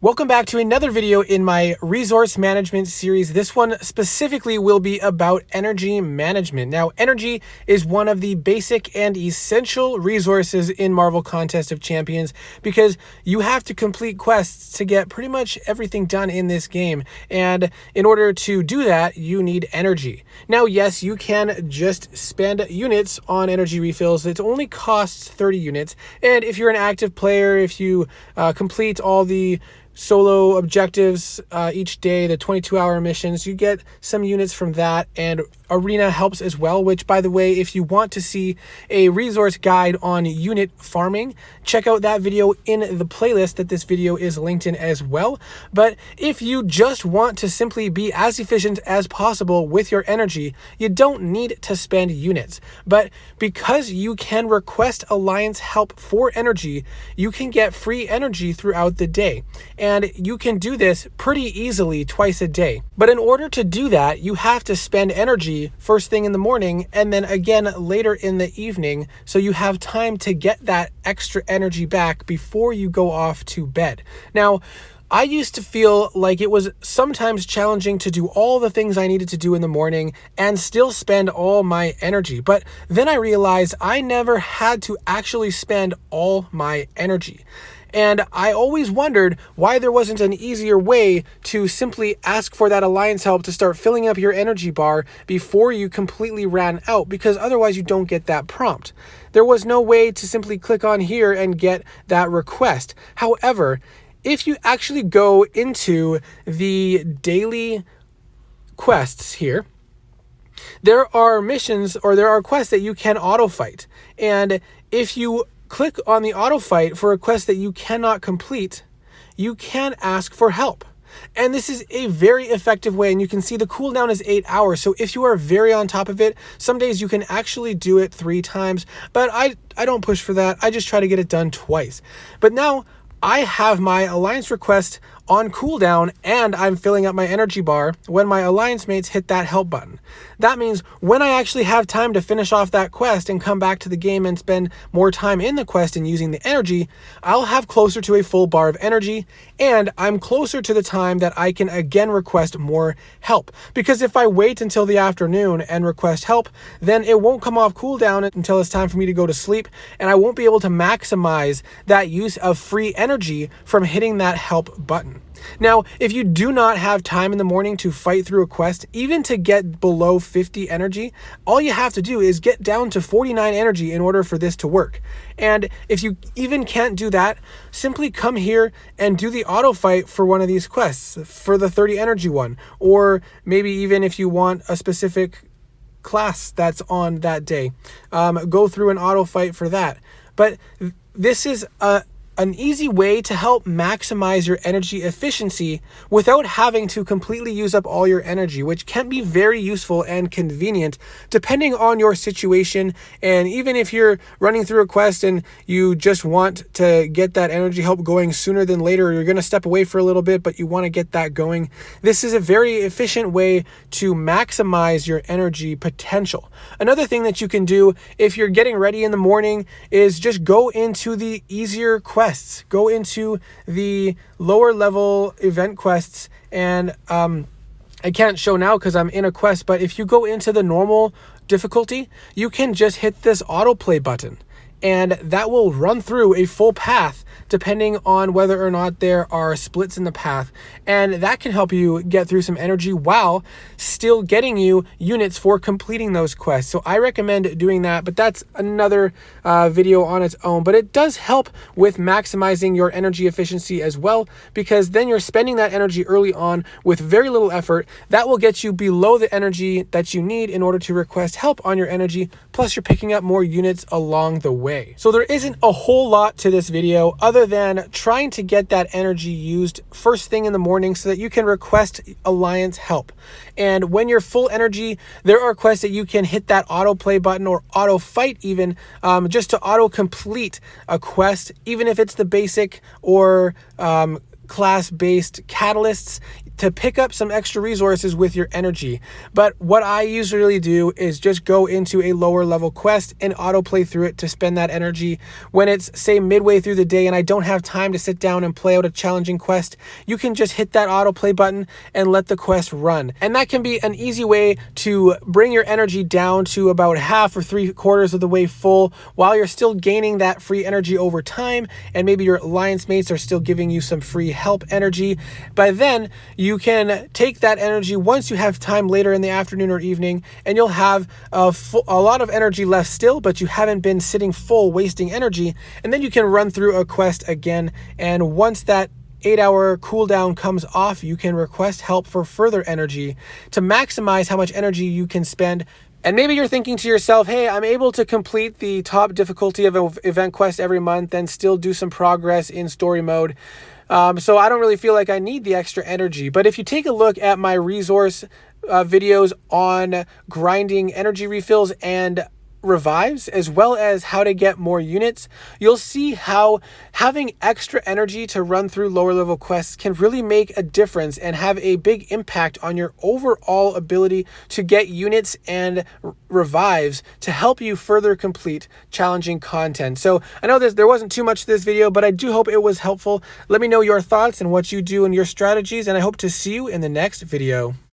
Welcome back to another video in my resource management series. This one specifically will be about energy management. Now, energy is one of the basic and essential resources in Marvel Contest of Champions because you have to complete quests to get pretty much everything done in this game. And in order to do that, you need energy. Now, yes, you can just spend units on energy refills. It only costs 30 units. And if you're an active player, if you complete all the solo objectives each day, the 22-hour missions, you get some units from that, and arena helps as well, which, by the way, if you want to see a resource guide on unit farming, check out that video in the playlist that this video is linked in as well. But if you just want to simply be as efficient as possible with your energy, you don't need to spend units. But because you can request alliance help for energy, you can get free energy throughout the day. And you can do this pretty easily twice a day. But in order to do that, you have to spend energy first thing in the morning and then again later in the evening, so you have time to get that extra energy back before you go off to bed. Now, I used to feel like it was sometimes challenging to do all the things I needed to do in the morning and still spend all my energy. But then I realized I never had to actually spend all my energy. And I always wondered why there wasn't an easier way to simply ask for that alliance help to start filling up your energy bar before you completely ran out, because otherwise you don't get that prompt. There was no way to simply click on here and get that request. However, if you actually go into the daily quests here, there are missions, or there are quests that you can auto fight. And if you click on the auto fight for a quest that you cannot complete, you can ask for help. And this is a very effective way, and you can see the cooldown is 8 hours. So if you are very on top of it, some days you can actually do it 3 times, but I don't push for that. I just try to get it done twice. But now I have my alliance request on cooldown, and I'm filling up my energy bar when my alliance mates hit that help button. That means when I actually have time to finish off that quest and come back to the game and spend more time in the quest and using the energy, I'll have closer to a full bar of energy, and I'm closer to the time that I can again request more help. Because if I wait until the afternoon and request help, then it won't come off cooldown until it's time for me to go to sleep, and I won't be able to maximize that use of free energy from hitting that help button. Now, if you do not have time in the morning to fight through a quest, even to get below 50 energy, all you have to do is get down to 49 energy in order for this to work. And if you even can't do that, simply come here and do the auto fight for one of these quests, for the 30 energy one, or maybe even if you want a specific class that's on that day, go through an auto fight for that. But this is an easy way to help maximize your energy efficiency without having to completely use up all your energy, which can be very useful and convenient depending on your situation. And even if you're running through a quest and you just want to get that energy help going sooner than later, or you're going to step away for a little bit, but you want to get that going, this is a very efficient way to maximize your energy potential. Another thing that you can do if you're getting ready in the morning is just go into the easier quests. Go into the lower level event quests, and I can't show now because I'm in a quest, but if you go into the normal difficulty, you can just hit this autoplay button, and that will run through a full path depending on whether or not there are splits in the path. And that can help you get through some energy while still getting you units for completing those quests. So I recommend doing that, but that's another video on its own. But it does help with maximizing your energy efficiency as well, because then you're spending that energy early on with very little effort. That will get you below the energy that you need in order to request help on your energy, plus you're picking up more units along the way. So there isn't a whole lot to this video other than trying to get that energy used first thing in the morning so that you can request alliance help. And when you're full energy, there are quests that you can hit that autoplay button or auto fight even, just to auto complete a quest, even if it's the basic or class-based catalysts to pick up some extra resources with your energy. But what I usually do is just go into a lower level quest and autoplay through it to spend that energy. When it's, say, midway through the day and I don't have time to sit down and play out a challenging quest, you can just hit that autoplay button and let the quest run. And that can be an easy way to bring your energy down to about half or 3/4 of the way full while you're still gaining that free energy over time, and maybe your alliance mates are still giving you some free help energy. By then, you can take that energy once you have time later in the afternoon or evening, and you'll have a lot of energy left still, but you haven't been sitting full wasting energy. And then you can run through a quest again, and once that 8-hour cooldown comes off, you can request help for further energy to maximize how much energy you can spend. And maybe you're thinking to yourself, hey, I'm able to complete the top difficulty of an event quest every month and still do some progress in story mode. So I don't really feel like I need the extra energy. But if you take a look at my resource videos on grinding energy refills and revives, as well as how to get more units, you'll see how having extra energy to run through lower level quests can really make a difference and have a big impact on your overall ability to get units and revives to help you further complete challenging content. So I know there wasn't too much to this video, but I do hope it was helpful. Let me know your thoughts and what you do and your strategies, and I hope to see you in the next video.